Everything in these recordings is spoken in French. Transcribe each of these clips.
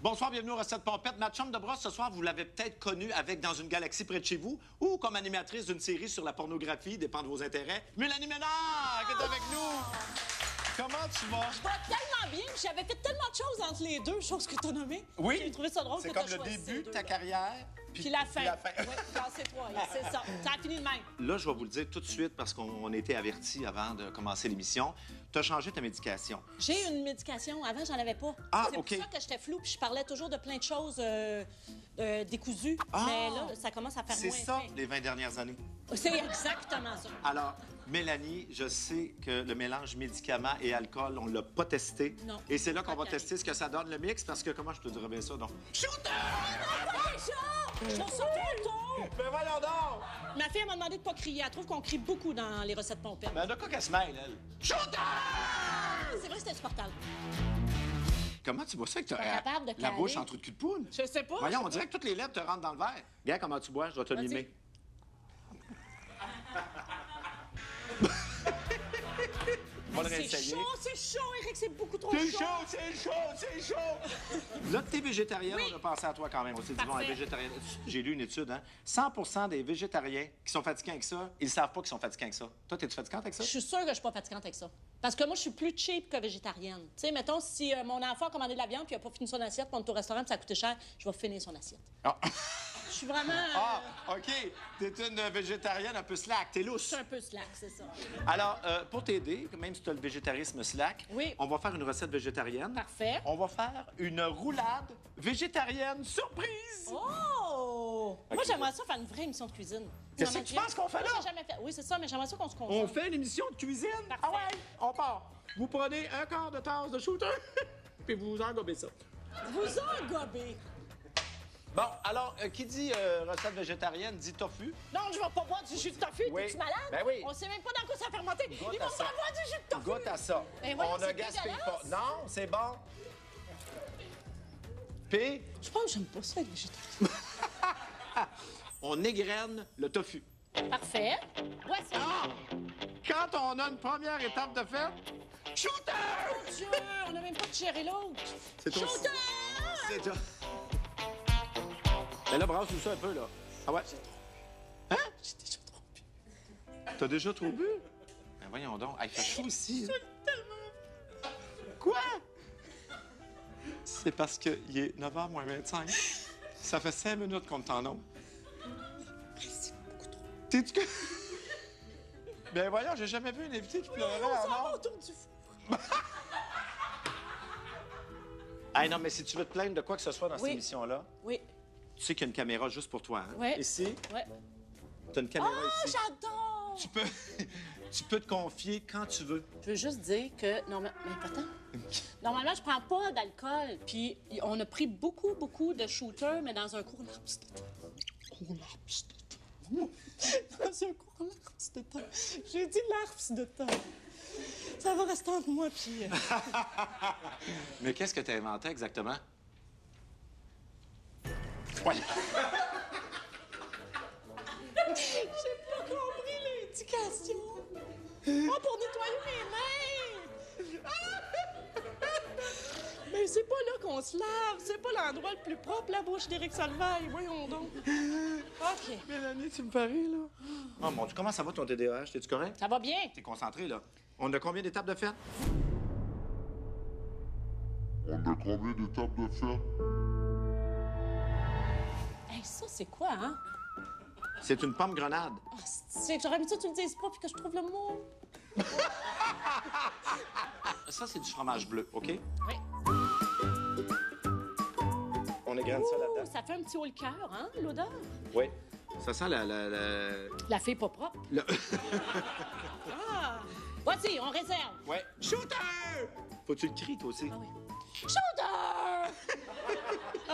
Bonsoir, bienvenue aux Recettes Pompettes. Ma chum de brosse, ce soir, vous l'avez peut-être connue avec Dans une galaxie près de chez vous ou comme animatrice d'une série sur la pornographie, dépend de vos intérêts. Mélanie Ménard qui est avec nous. Comment tu vas? Je vais tellement bien. J'avais fait tellement de choses entre les deux choses que tu as nommées. Oui. J'ai trouvé ça drôle que C'est tu as comme le choisi début ces de ta deux-là. carrière. Puis la fin. La fin. Oui, cassez-toi, c'est ça. Ça a fini de même. Là, je vais vous le dire tout de suite parce qu'on a été avertis avant de commencer l'émission. Tu as changé ta médication. J'ai une médication. Avant, j'en avais pas. Ah, c'est OK. pour ça que j'étais floue puis je parlais toujours de plein de choses décousues. Ah! Mais là, ça commence à faire C'est moins ça, effet. les 20 dernières années. C'est exactement ça. Alors, Mélanie, je sais que le mélange médicaments et alcool, on l'a pas testé. Non. Et c'est là qu'on va Ok. tester ce que ça donne, le mix, parce que comment je te dirais bien ça, donc? Shooter! Je trouve ça trop tôt. Ben voyons donc! Ma fille elle m'a demandé de pas crier. Elle trouve qu'on crie beaucoup dans les recettes pompettes. Ben de quoi qu'elle se mêle, elle? Shooter! C'est vrai que c'est insupportable. Comment tu bois ça avec pas capable de la caler. bouche en trou de cul de poule? Je sais pas. Voyons, on dirait que toutes les lèvres te rentrent dans le verre. Regarde comment tu bois, je dois te Vas-y. mimer. On va le C'est réessayer. chaud, Eric, c'est beaucoup trop C'est chaud. chaud, c'est chaud, c'est chaud! Là, t'es végétarienne, Oui. on a pensé à toi quand même. On s'est dit, bon, Parfait. elle est végétarienne. J'ai lu une étude, hein. 100 des végétariens qui sont fatigués avec ça, ils savent pas qu'ils sont fatigués avec ça. Toi, t'es-tu fatigante avec ça? Je suis sûre que je suis pas fatigante avec ça. Parce que moi, je suis plus cheap que végétarienne. Tu sais, mettons, si mon enfant a commandé de la viande puis il a pas fini son assiette, puis on est au restaurant puis ça a coûté cher, je vais finir son assiette. Ah, Je suis vraiment... ah, OK. T'es une végétarienne un peu slack, t'es Je lousse. suis un peu slack, c'est ça. Alors, pour t'aider, même si tu as le végétarisme slack, Oui. on va faire une recette végétarienne. Parfait. On va faire une roulade végétarienne surprise. Oh! Moi, j'aimerais ça faire une vraie émission de cuisine. Qu'est-ce Ça que tu m'intéresse. penses qu'on fait là? Moi, j'ai jamais fait. Oui, c'est ça, mais j'aimerais ça qu'on se concentre. On fait une émission de cuisine? Parfait. Ah ouais, on part. Vous prenez un quart de tasse de shooter, puis vous engobez ça. Vous engobez. Bon, alors, qui dit recette végétarienne dit tofu. Non, je vais pas boire du jus de tofu. Oui. T'es-tu malade? Ben oui. On sait même pas dans quoi ça a fermenté. Ils vont à pas ça. boire du jus de tofu. Goûte à ça. Ben voyons, On ne c'est gaspille pas. dégueulasse. Non, c'est bon. Puis, Je pense que j'aime pas ça, être végétarien. on égrène le tofu. Parfait. Voici. Quand on a une première étape de fête, shooter! Dieu, on n'a même pas digéré l'autre. C'est trop- Shooter! C'est déjà... Mais là, brasse tout ça un peu, là. Ah ouais? Hein? J'ai déjà trop bu. T'as déjà trop bu? Ben voyons donc. Il fait chaud aussi. Quoi? C'est parce qu'il est 9h moins 25. Ça fait 5 minutes qu'on t'en nomme. C'est beaucoup trop. T'es-tu que... Ben voyons, j'ai jamais vu un invité qui pleurait On s'en va avant. autour du four. Hey, non, mais si tu veux te plaindre de quoi que ce soit dans Oui. cette émission-là, Oui. tu sais qu'il y a une caméra juste pour toi, hein? Ouais. Ici, Ouais. t'as une caméra Oh, ici. j'adore! Tu peux te confier quand tu veux. Je veux juste dire que, mais attends. Normalement, je prends pas d'alcool. Puis, on a pris beaucoup de shooters, mais dans un court laps de temps. Dans un court laps de temps. J'ai dit laps de temps. Ça va rester entre moi puis... Mais qu'est-ce que t'as inventé exactement? Ouais. J'ai pas compris l'indication. Oh, pour nettoyer mes mains! Mais c'est pas là qu'on se lave. C'est pas l'endroit le plus propre, la bouche d'Éric Salvaille. Voyons donc. OK. Mélanie, tu me fais rire, là. Oh mon Dieu, comment ça va ton TDAH? T'es-tu correct? Ça va bien? T'es concentré, là. On a combien d'étapes de fête? On a combien d'étapes de fête? Hey, ça, c'est quoi, hein? C'est une pomme grenade. Ah, c'est que j'aurais mis ça que tu le dises pas puis que je trouve le mot. Ça, c'est du fromage bleu, OK? Oui. On égrène ça Ouh, là-dedans. ça fait un petit haut le cœur, hein, l'odeur? Oui. Ça sent La fille pas propre. le... Ah! Vas-y, on réserve. Ouais. Shooter! Faut que tu le cries, toi aussi. Ah oui. Shooter!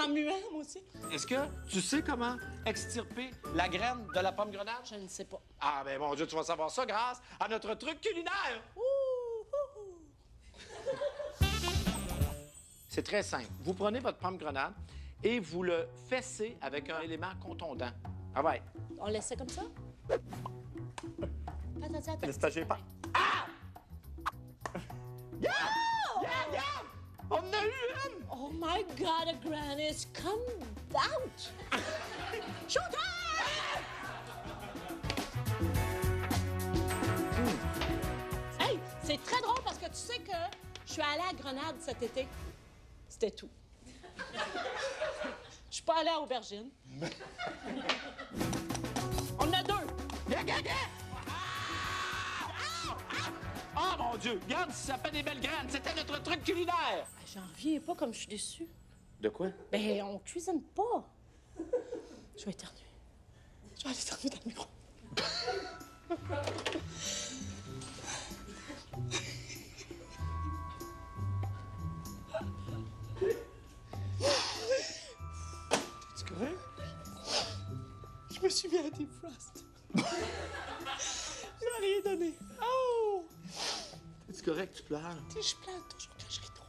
En muant, moi aussi. Est-ce que tu sais comment extirper la graine de la pomme grenade? Je ne sais pas. Ah, ben mon Dieu, tu vas savoir ça grâce à notre truc culinaire! Ouh, ouh, ouh. C'est très simple. Vous prenez votre pomme grenade et vous le fessez avec un élément contondant. Ah ouais. On laisse ça comme ça? Attends. Laisse pas, j'ai pas. Ah! Yeah! Yeah! On en a eu une! Oh Oh my God, Grannis, come out! Shooter! Hey, c'est très drôle parce que tu sais que je suis allée à Grenade cet été. C'était tout. Je suis pas allée à Aubergine. On en a 2. Oh mon Dieu! Regarde, ça fait des belles graines. C'était notre truc culinaire. J'en reviens pas comme je suis déçue. De quoi? Ben, on cuisine pas. Je vais éternuer. Je vais aller éternuer dans le micro. C'est correct? Je me suis mis à defrost. Je n'ai rien donné. Oh! C'est correct, tu pleures? Tu sais, je pleure toujours quand je ris trop.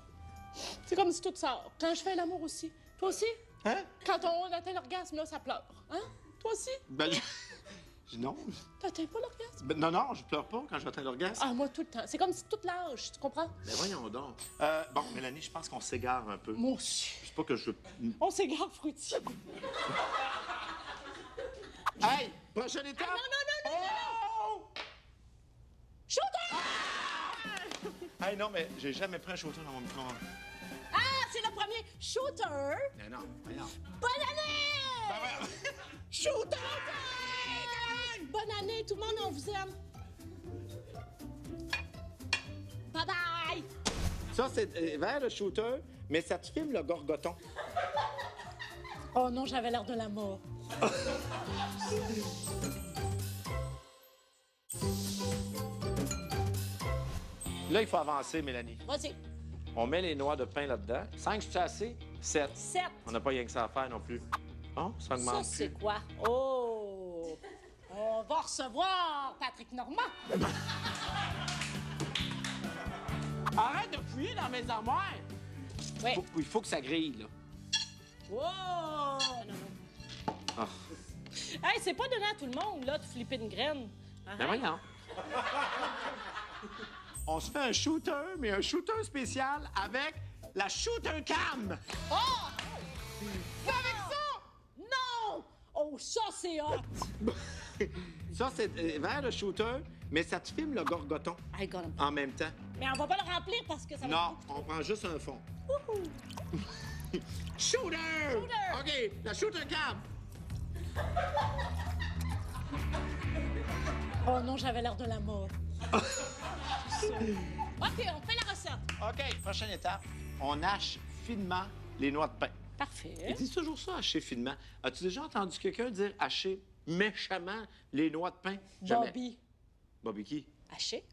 C'est comme si tout sort. Quand je fais l'amour aussi. Toi aussi? Hein? Quand on atteint l'orgasme, là, ça pleure. Hein? Toi aussi? Ben, non. T'atteins pas l'orgasme? Ben, non, je pleure pas quand j'atteins l'orgasme. Ah, moi, tout le temps. C'est comme si toute l'âge, tu comprends? Ben, voyons donc. Bon, Mélanie, je pense qu'on s'égare un peu. Moi aussi. C'est pas que je... On s'égare, Fruity. Hey! Prochaine étape! non, Oh! Shooter! Hey, non, mais j'ai jamais pris un shooter dans mon micro. Ah, c'est le premier. Shooter! Mais non, voyons. Bonne année! Ben, voyons. Shooter! Bonne année, tout le monde, on vous aime. Bye-bye! Ça, c'est vers le shooter, mais ça te filme le gorgoton. Oh non, j'avais l'air de la mort. Là, il faut avancer, Mélanie. Vas-y. On met les noix de pain là-dedans. 5, c'est assez? 7. 7. On n'a pas rien que ça à faire non plus. Oh, ça Ça, augmente c'est plus. quoi? Oh! On va recevoir Patrick Normand. Arrête de fouiller dans mes armoires! Oui. Il faut que ça grille, là. Wow! Non, non. Ah. Hey, c'est pas donné à tout le monde, là, de flipper une graine. Ben voyons. On se fait un shooter, mais un shooter spécial avec la shooter cam. Oh! C'est avec ça! Non! Oh, ça, c'est hot! Ça, c'est vers le shooter, mais ça te filme le gorgoton I got him. en même temps. Mais on va pas le remplir parce que ça va... Non, on prend juste un fond. Wouhou! Shooter! Shooter! OK, la shooter cam. Oh non, j'avais l'air de la mort. OK, on fait la recette. OK, prochaine étape. On hache finement les noix de pain. Parfait. Ils disent toujours ça, hacher finement. As-tu déjà entendu quelqu'un dire hacher méchamment les noix de pain? Jamais. Bobby. Bobby qui? Haché.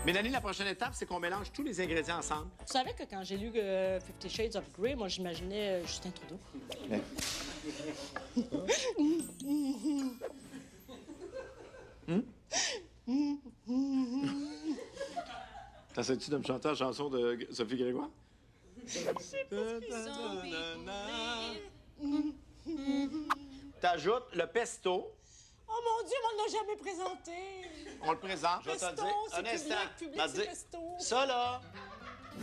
Mélanie, la prochaine étape, c'est qu'on mélange tous les ingrédients ensemble. Vous savez que quand j'ai lu Fifty Shades of Grey, moi, j'imaginais Justin Trudeau. T'essaies-tu de me chanter la chanson de Sophie Grégoire? T'ajoutes le pesto. Oh mon Dieu, on ne l'a jamais présenté. On le présente. Je vais te le Pesto, dire. c'est Un instant. public, Je vais te c'est dire. pesto. Ça, là,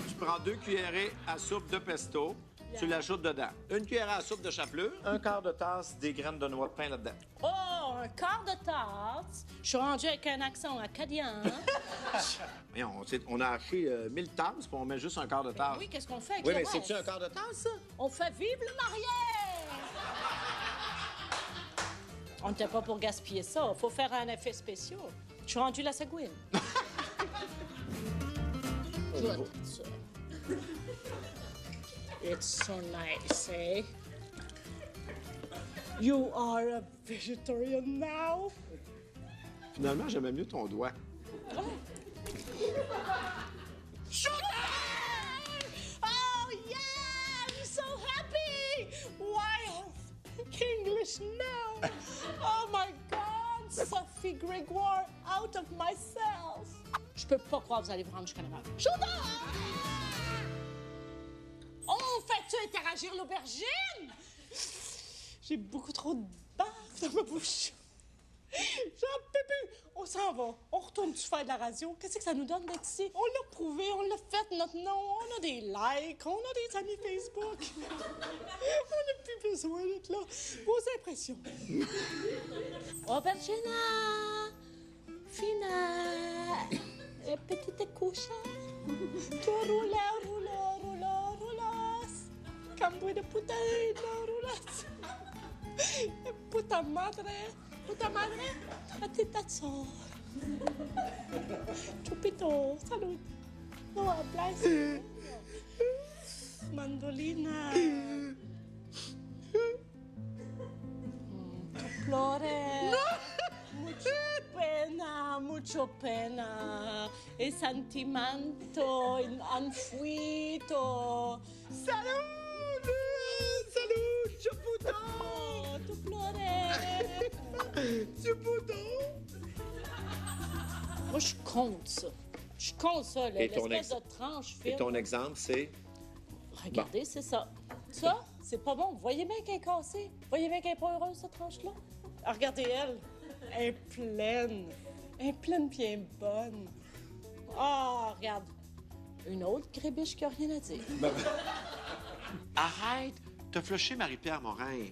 tu prends 2 cuillerées à soupe de pesto. Tu l'ajoutes dedans. 1 cuillerée à soupe de chapelure. 1/4 de tasse des graines de noix de pain là-dedans. Oh, un quart de tasse. Je suis rendue avec un accent acadien. Mais on a haché 1000 tasses, puis on met juste 1/4 de tasse. Oui, qu'est-ce qu'on fait avec Oui, le mais reste? c'est-tu 1/4 de tasse, ça? On fait vive le mariage! On n'était pas pour gaspiller ça. Faut faire un effet spécial. Je suis rendue la sagouine. Good. It's so nice, eh? You are a vegetarian now? Finalement, j'aimais mieux ton doigt. Sugar! Oh, yeah! I'm so happy! Why I speak English now? Oh, my God! Sophie Grégoire, out of myself! Je peux pas croire que vous allez vous rendre jusqu'à la Sugar! Oh, fais-tu interagir l'aubergine? J'ai beaucoup trop de barbe dans ma bouche. Jean-Pépu, on s'en va. On retourne-tu faire de la radio? Qu'est-ce que ça nous donne d'être ici? On l'a prouvé, on l'a fait, notre nom. On a des likes, on a des amis Facebook. On n'a plus besoin d'être là. Vos impressions. Aubergina, Fina, petite couchette. Tu roulas. Cambouis de putain, roulas. Puta madre, atitazo. Chupito, salud. No hablas. Mandolina. Flores. Mucho pena. El sentimento enfuito. Salud! Salut, Chuputo! Oh, tu pleurais. Chuputo! Moi, je compte ça. Je compte ça, là, Et ton l'espèce de tranche fine. Et ton exemple, c'est... Regardez, c'est ça. Ça, c'est pas bon. Vous voyez bien qu'elle est cassée. Vous voyez bien qu'elle est pas heureuse, cette tranche-là. Ah, regardez elle. Elle est pleine. Elle est pleine puis elle est bonne. Ah, regarde. Une autre grébiche qui a rien à dire. Arrête de flusher Marie-Pierre Morin.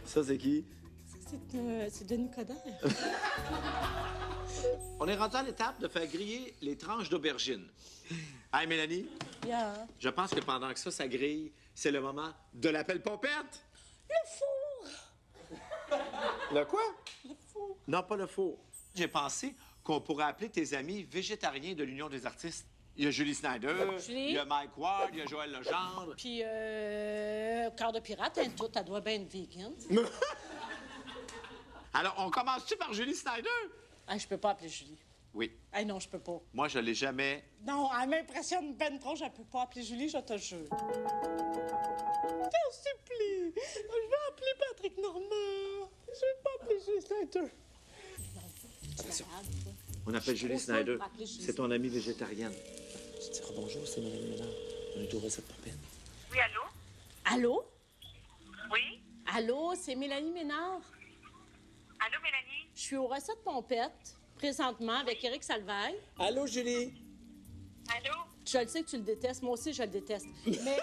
Ça, c'est qui? C'est Denis Coderre. On est rendu à l'étape de faire griller les tranches d'aubergine. Hey, Mélanie, Yeah. je pense que pendant que ça grille, c'est le moment de l'appel pompette. Le four! Le quoi? Le four. Non, pas le four. J'ai pensé qu'on pourrait appeler tes amis végétariens de l'Union des artistes. Il y a Julie Snyder, Julie. il y a Mike Ward, il y a Joël Legendre. Puis, cœur de pirate, hein, tout, elle doit bien être vegan. Alors, on commence-tu par Julie Snyder? Ah, je peux pas appeler Julie. Oui. Ah non, je peux pas. Moi, je l'ai jamais... Non, elle m'impressionne ben trop, je peux pas appeler Julie, je te jure. Je t'en supplie. Je vais appeler Patrick Normand. Je vais pas appeler Julie Snyder. Attention. On appelle Julie Snyder. C'est ton amie végétarienne. Je dis bonjour, c'est Mélanie Ménard. On est au recette pompette. Oui, allô? Allô? Oui? Allô, c'est Mélanie Ménard. Allô, Mélanie? Je suis aux recettes pompettes, présentement, avec Éric Salvaille. Allô, Julie? Allô? Je le sais que tu le détestes, moi aussi je le déteste. Mais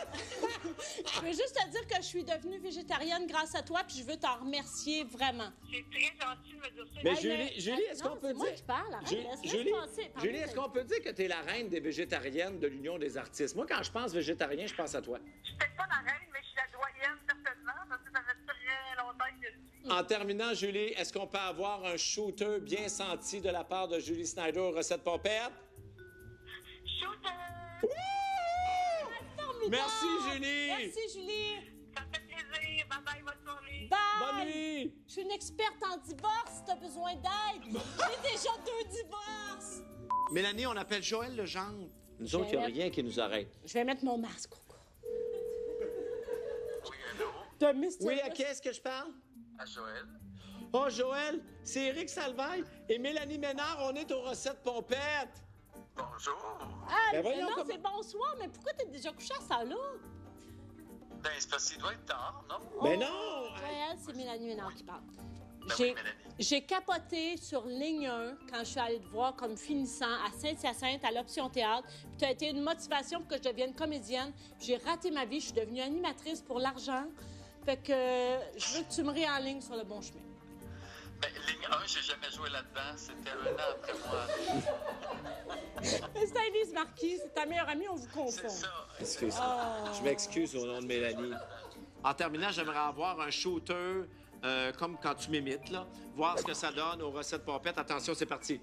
je veux juste te dire que je suis devenue végétarienne grâce à toi, puis je veux t'en remercier vraiment. C'est très gentil de me dire ça. Mais Hey, Julie, est-ce non, qu'on peut c'est moi dire... qui parle, arrête, laisse Julie, passer. Pardon, Julie, est-ce qu'on peut dire que t'es la reine des végétariennes de l'Union des artistes? Moi, quand je pense végétarien, je pense à toi. Je suis peut-être pas la reine, mais je suis la doyenne, certainement, parce que ça fait très longtemps que je suis. En terminant, Julie, est-ce qu'on peut avoir un shooter bien senti de la part de Julie Snyder aux recettes pompettes? Shooter! Formidable! Merci, Julie! Merci, Julie! Ça me fait plaisir. Bye-bye, bonne soirée. Bye! Bonne nuit! Je suis une experte en divorce, si t'as besoin d'aide. J'ai déjà 2 divorces. Mélanie, on appelle Joël Legendre. Nous autres, il n'y a Joël. rien qui nous arrête. Je vais mettre mon masque, Coco. Oui, allô? De Mr. Oui, à qui est-ce que je parle? À Joël? Oh, Joël, c'est Éric Salvaille et Mélanie Ménard, on est aux recettes pompettes. Bonjour. Ah, Ben voyons non, comment- c'est bonsoir, mais pourquoi t'es déjà couché à ça, là? Ben, c'est parce qu'il doit être tard, non? Mais non! Joël, c'est Mélanie Ménard qui parle. Ben oui, Mélanie. J'ai capoté sur ligne 1 quand je suis allée te voir comme finissant à Saint-Hyacinthe, à l'Option Théâtre. Puis tu as été une motivation pour que je devienne comédienne. Puis j'ai raté ma vie, je suis devenue animatrice pour l'argent. Fait que je veux que tu me réalignes sur le bon chemin. Ben, ligne 1, j'ai jamais joué là-dedans. C'était 1 an après moi. C'est Élise Marquis, c'est ta meilleure amie, on vous confond. C'est ça. Excuse. Je m'excuse au nom de Mélanie. En terminant, j'aimerais avoir un shooter comme quand tu m'imites, là. Voir ce que ça donne aux recettes pompettes. Attention, c'est parti.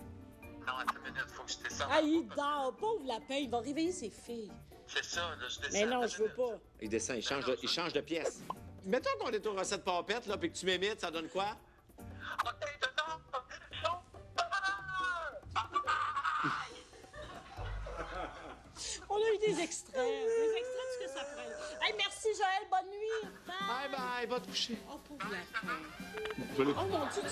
Non, attends une minute, faut que je descende. Ah, il dort, pauvre lapin, il va réveiller ses filles. C'est ça, là, je descends. Mais non, Attends je veux une minute. pas. Il descend, il change de pièce. Mettons qu'on est aux recettes pompettes, là, puis que tu m'imites, ça donne quoi? OK, dedans! On a eu des extraits de ce que ça pourrait être. Hey, merci Joël, bonne nuit. Bye bye, va te coucher. Oh, pauvre lapin. Je l'ai Oh mon Dieu,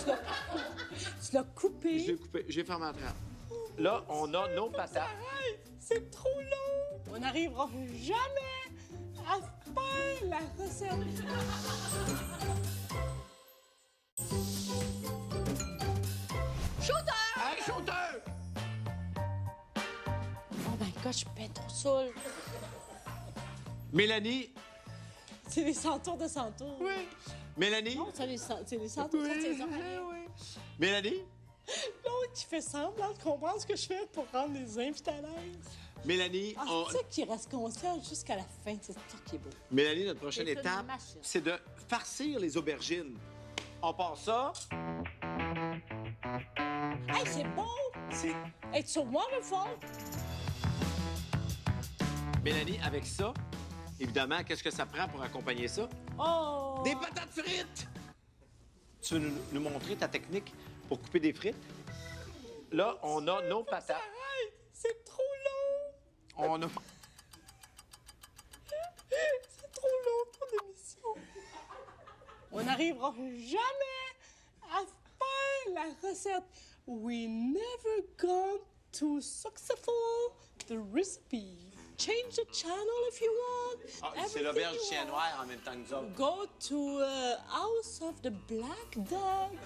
tu l'as coupé. J'ai coupé, j'ai fermé la trappe. Là, on a nos patates. Arrête, c'est trop long. On n'arrivera jamais à faire la recette. saoule. Mélanie. C'est les centaures de centaures. Oui. Mélanie. Non, c'est les centaures, ça, c'est les oreilles. Oui. Mélanie. L'autre qui fait semblant de comprendre ce que je fais pour rendre les invités à l'aise. Mélanie, Ah, c'est ça qui reste conscient jusqu'à la fin. C'est ça qui est beau. Mélanie, notre prochaine C'est une étape, machine. c'est de farcir les aubergines. On part ça. Hey, c'est beau! It's so wonderful! Mélanie, avec ça, évidemment, qu'est-ce que ça prend pour accompagner ça? Oh! Des patates frites! Tu veux nous montrer ta technique pour couper des frites? Là, on a nos patates. Arrête! C'est trop long! On a... C'est trop long pour l'émission. On n'arrivera jamais à faire la recette. We never gone to successful the recipe. Change the channel if you want. Ah, c'est Everything l'auberge du you chien want. noir en même temps que nous autres. Go to House of the Black Dog.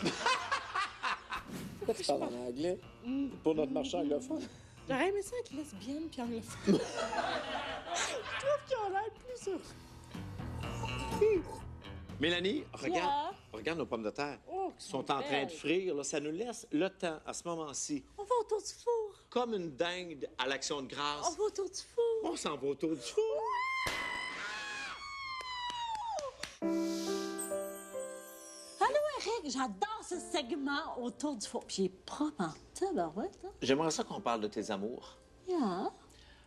Pourquoi tu parles en anglais? Pour notre marché anglophone. J'aurais aimé ça être lesbienne puis anglophone. Je trouve qu'ils ont l'air plus heureux. Mélanie, regarde, Yeah. regarde nos pommes de terre. Oh, Ils sont en train de frire. Là, ça nous laisse le temps, à ce moment-ci, On va autour du four. comme une dingue à l'action de grâce. On va autour du four. On s'en va autour du four. Allô, Eric, j'adore ce segment autour du four. Puis il est propre en tabarouette, hein? J'aimerais ça qu'on parle de tes amours. Yeah.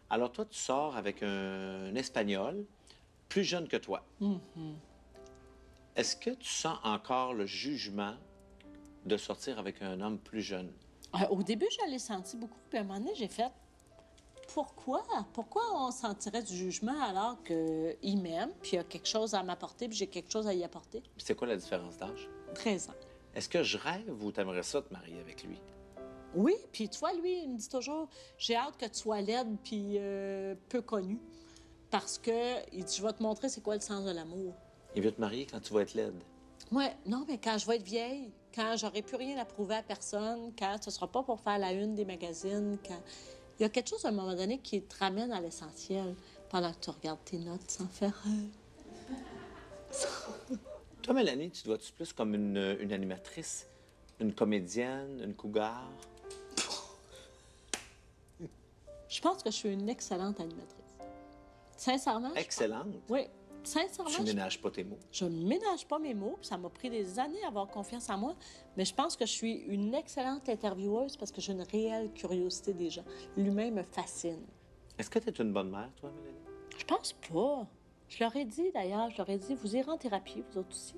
Alors, toi, tu sors avec un Espagnol plus jeune que toi. Est-ce que tu sens encore le jugement de sortir avec un homme plus jeune? Au début, je l'ai senti beaucoup. Puis à un moment donné, j'ai fait... Pourquoi? Pourquoi on sentirait du jugement alors qu'il m'aime, puis il a quelque chose à m'apporter, puis j'ai quelque chose à y apporter? Puis c'est quoi la différence d'âge? 13 ans. Est-ce que je rêve ou t'aimerais ça te marier avec lui? Oui, puis tu vois, lui, il me dit toujours, j'ai hâte que tu sois laide puis peu connue. Parce que, il dit, je vais te montrer c'est quoi le sens de l'amour. Il veut te marier quand tu vas être laide. Ouais, non, mais quand je vais être vieille, quand j'aurai plus rien à prouver à personne, quand ce sera pas pour faire la une des magazines, quand... Il y a quelque chose, à un moment donné, qui te ramène à l'essentiel pendant que tu regardes tes notes sans faire... Toi, Mélanie, tu dois-tu plus comme une animatrice, une comédienne, une cougar? Je pense que je suis une excellente animatrice. Sincèrement. Excellente. Oui, sincèrement. Tu ménages pas tes mots. Je ne ménage pas mes mots, puis ça m'a pris des années à avoir confiance en moi, mais je pense que je suis une excellente intervieweuse parce que j'ai une réelle curiosité des gens. L'humain me fascine. Est-ce que tu es une bonne mère, toi, Mélanie? Je pense pas. Je leur ai dit, d'ailleurs, vous irez en thérapie, vous autres aussi.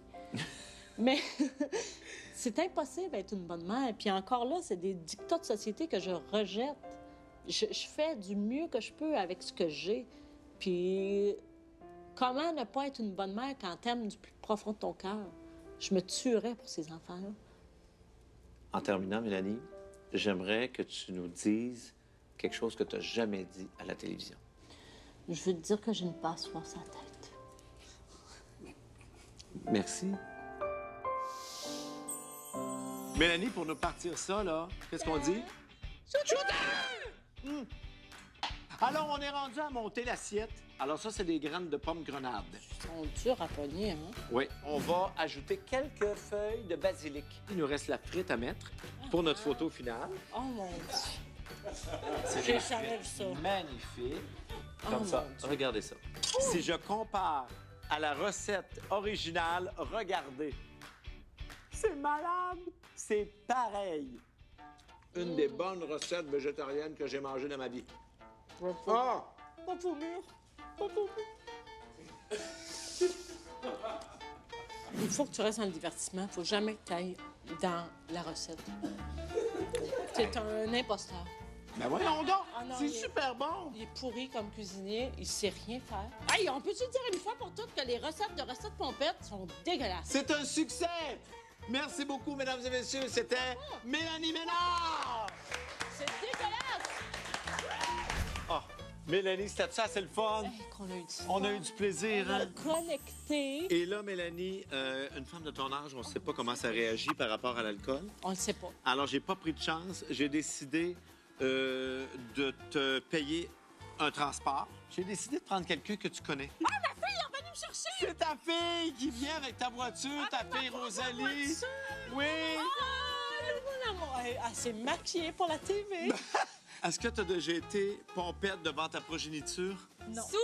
Mais c'est impossible d'être une bonne mère. Puis encore là, c'est des dictats de société que je rejette. Je fais du mieux que je peux avec ce que j'ai. Puis comment ne pas être une bonne mère quand t'aimes du plus profond de ton cœur? Je me tuerais pour ces enfants-là. En terminant, Mélanie, j'aimerais que tu nous dises quelque chose que tu n'as jamais dit à la télévision. Je veux te dire que j'ai une passoire sur la tête. Merci. Mélanie, pour nous partir ça, là, qu'est-ce qu'on dit? Shooter! Alors, on est rendu à monter l'assiette. Alors, ça, c'est des graines de pommes grenades. Ils sont durs à pogner, hein? Oui. On va ajouter quelques feuilles de basilic. Il nous reste la frite à mettre pour notre photo finale. Oh mon Dieu! J'ai jamais vu ça. Magnifique. Comme Oh, ça. mon Dieu. Regardez ça. Si je compare à la recette originale, regardez. C'est malade. C'est pareil. Une des bonnes recettes végétariennes que j'ai mangées dans ma vie. Ah! Pas pour mur. Pas pour mur. Il faut que tu restes dans le divertissement. Il faut jamais que tu ailles dans la recette. C'est un imposteur. Ben voyons donc. Ah non, C'est il est- super bon. Il est pourri comme cuisinier. Il sait rien faire. Hey, on peut-tu dire une fois pour toutes que les recettes de recettes pompettes sont dégueulasses? C'est un succès. Merci beaucoup, mesdames et messieurs. C'était Mélanie Ménard. C'est dégueulasse! Ah, Mélanie, c'était ça, c'est le fun. Hey, qu'on a eu du On a fun. eu du plaisir, On a hein? connecté. Et là, Mélanie, une femme de ton âge, on ne sait pas comment ça réagit par rapport à l'alcool. On le sait pas. Alors, j'ai pas pris de chance. J'ai décidé de te payer un transport. J'ai décidé de prendre quelqu'un que tu connais. Ah, ma fille est revenue me chercher! C'est ta fille qui vient avec ta voiture, ta fille Rosalie. Oui. Ah, mon amour! Elle s'est maquillée pour la TV. Est-ce que tu as déjà été pompette devant ta progéniture? Non. Souvent!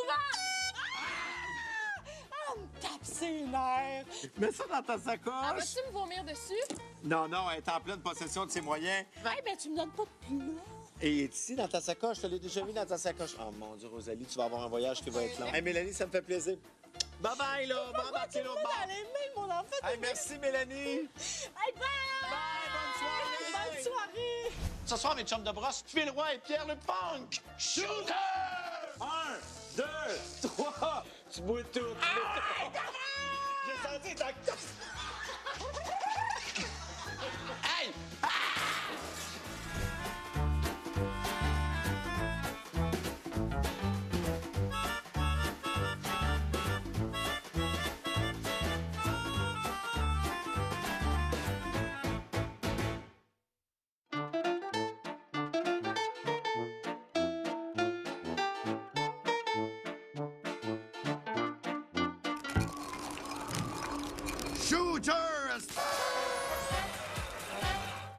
Ah, elle me tape ses nerfs. Mets ça dans ta Ah, sacoche. vas-tu me vomir dessus? Non, non, elle est en pleine possession de ses moyens. Eh ben, tu me donnes pas de piment. Et il est ici dans ta sacoche. Je te l'ai déjà mis dans ta sacoche. Oh mon Dieu, Rosalie, tu vas avoir un voyage qui va être long. Hey, Mélanie, ça me fait plaisir. Bye-bye, là. Bye-bye, Tu me l'autre donnes bord. dans les mains, mon enfant. Hey, merci, Mélanie. Hey, bye! Bye, bonne soirée. Bonne soirée! Ce soir, mes chums de brosse, Phil Roy et Pierre le Punk. Shooter! 1, 2, 3. Tu bois tout. J'ai senti ta... Hey! Shooter!